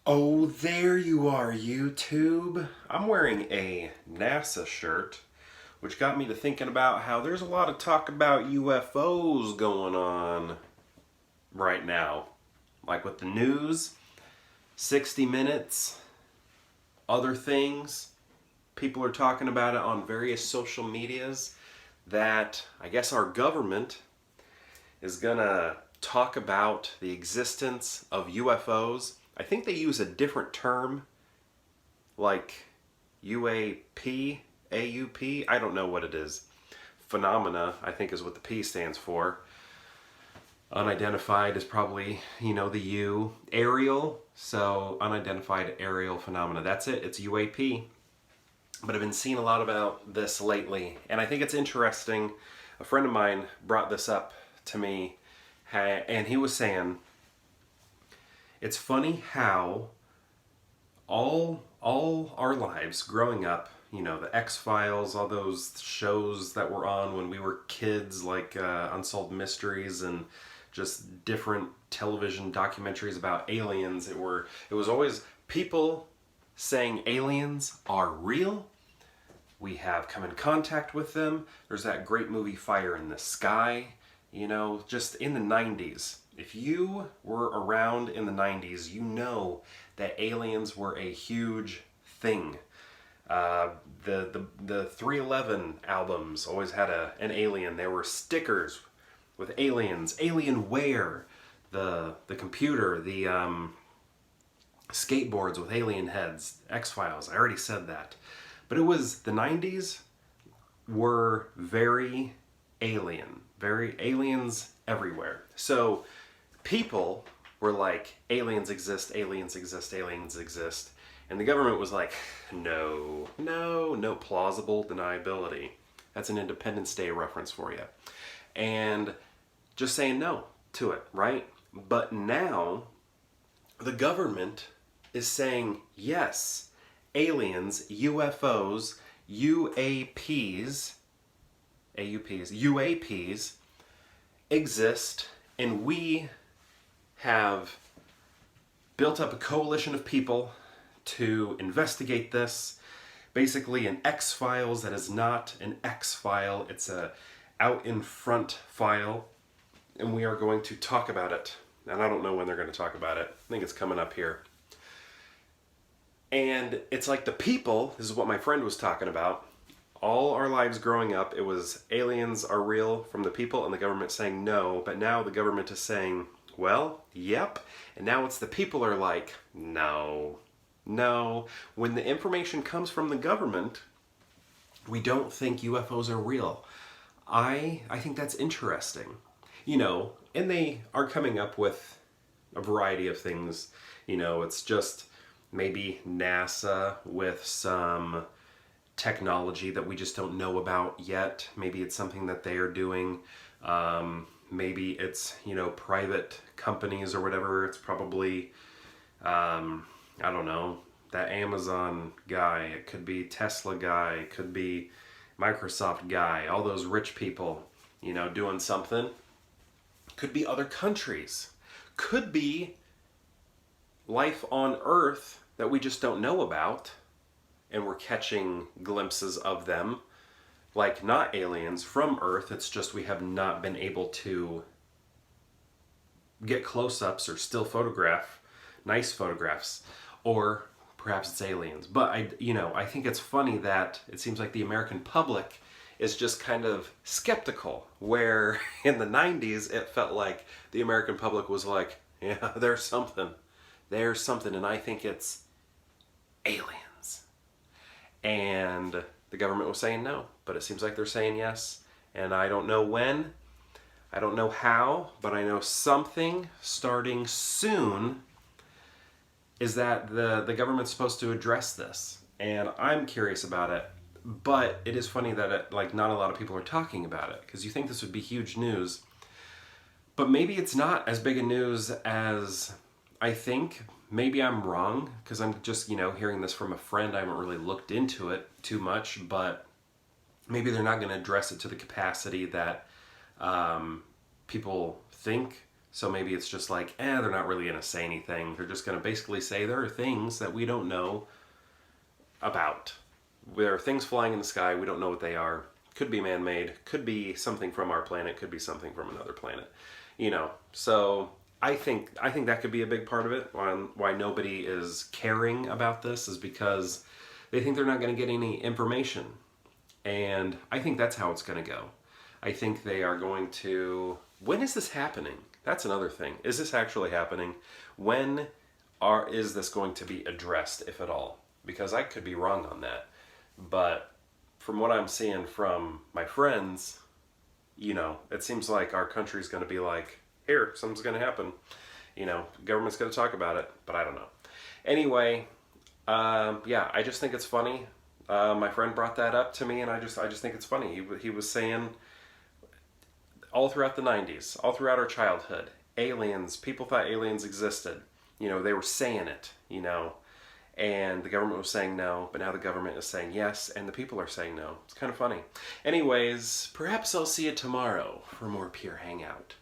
Oh, there you are, YouTube. I'm wearing a NASA shirt, which got me to thinking about how there's a lot of talk about UFOs going on right now. Like with the news, 60 Minutes, other things. People are talking about it on various social medias that I guess our government is gonna talk about the existence of UFOs. I think they use a different term, like UAP, AUP. I don't know what it is. Phenomena, I think, is what the P stands for. Unidentified is probably, the U. Aerial, so Unidentified Aerial Phenomena. That's it, it's UAP. But I've been seeing a lot about this lately, and I think it's interesting. A friend of mine brought this up to me, and he was saying, it's funny how all our lives growing up, the X-Files, all those shows that were on when we were kids, like Unsolved Mysteries and just different television documentaries about aliens, it was always people saying aliens are real. We have come in contact with them. There's that great movie Fire in the Sky, just in the 90s. If you were around in the 90s, you know that aliens were a huge thing. The 311 albums always had an alien. There were stickers with aliens, Alienware, the computer, the skateboards with alien heads, X-Files. I already said that. But it was, the 90s were very aliens everywhere. So people were like, aliens exist, aliens exist, aliens exist. And the government was like, no plausible deniability. That's an Independence Day reference for you. And just saying no to it, right? But now the government is saying yes, aliens, UFOs, UAPs exist, and we have built up a coalition of people to investigate this. Basically an X-Files that is not an X-File, it's a out in front file, and we are going to talk about it. And I don't know when they're going to talk about it. I think it's coming up here. And it's like the people, this is what my friend was talking about, all our lives growing up, it was aliens are real from the people and the government saying no, but now the government is saying, well, yep, and now it's the people are like, no. When the information comes from the government, we don't think UFOs are real. I think that's interesting. And they are coming up with a variety of things. It's just maybe NASA with some technology that we just don't know about yet. Maybe it's something that they are doing. Maybe it's, private companies or whatever. It's probably, I don't know, that Amazon guy. It could be Tesla guy. It could be Microsoft guy. All those rich people, doing something. Could be other countries. Could be life on Earth that we just don't know about, and we're catching glimpses of them, like not aliens from Earth. It's just we have not been able to get close-ups or still photograph nice photographs, or perhaps it's aliens. But I think it's funny that it seems like the American public is just kind of skeptical, where in the 90s it felt like the American public was like, yeah, there's something, and I think it's aliens. And the government was saying no, but it seems like they're saying yes. And I don't know when, I don't know how, but I know something starting soon is that the government's supposed to address this. And I'm curious about it, but it is funny that not a lot of people are talking about it, because you think this would be huge news. But maybe it's not as big a news as I think. Maybe I'm wrong, because I'm just, hearing this from a friend. I haven't really looked into it too much, but maybe they're not going to address it to the capacity that people think. So maybe it's just like, they're not really going to say anything. They're just going to basically say there are things that we don't know about. There are things flying in the sky. We don't know what they are. Could be man-made. Could be something from our planet. Could be something from another planet. So I think that could be a big part of it. Why nobody is caring about this is because they think they're not going to get any information. And I think that's how it's going to go. I think they are going to... When is this happening? That's another thing. Is this actually happening? When is this going to be addressed, if at all? Because I could be wrong on that. But from what I'm seeing from my friends, it seems like our country's going to be like, here, something's going to happen. Government's going to talk about it, but I don't know. Anyway, I just think it's funny. My friend brought that up to me, and I just think it's funny. He was saying all throughout the 90s, all throughout our childhood, people thought aliens existed. They were saying it, and the government was saying no, but now the government is saying yes, and the people are saying no. It's kind of funny. Anyways, perhaps I'll see you tomorrow for more Pure Hangout.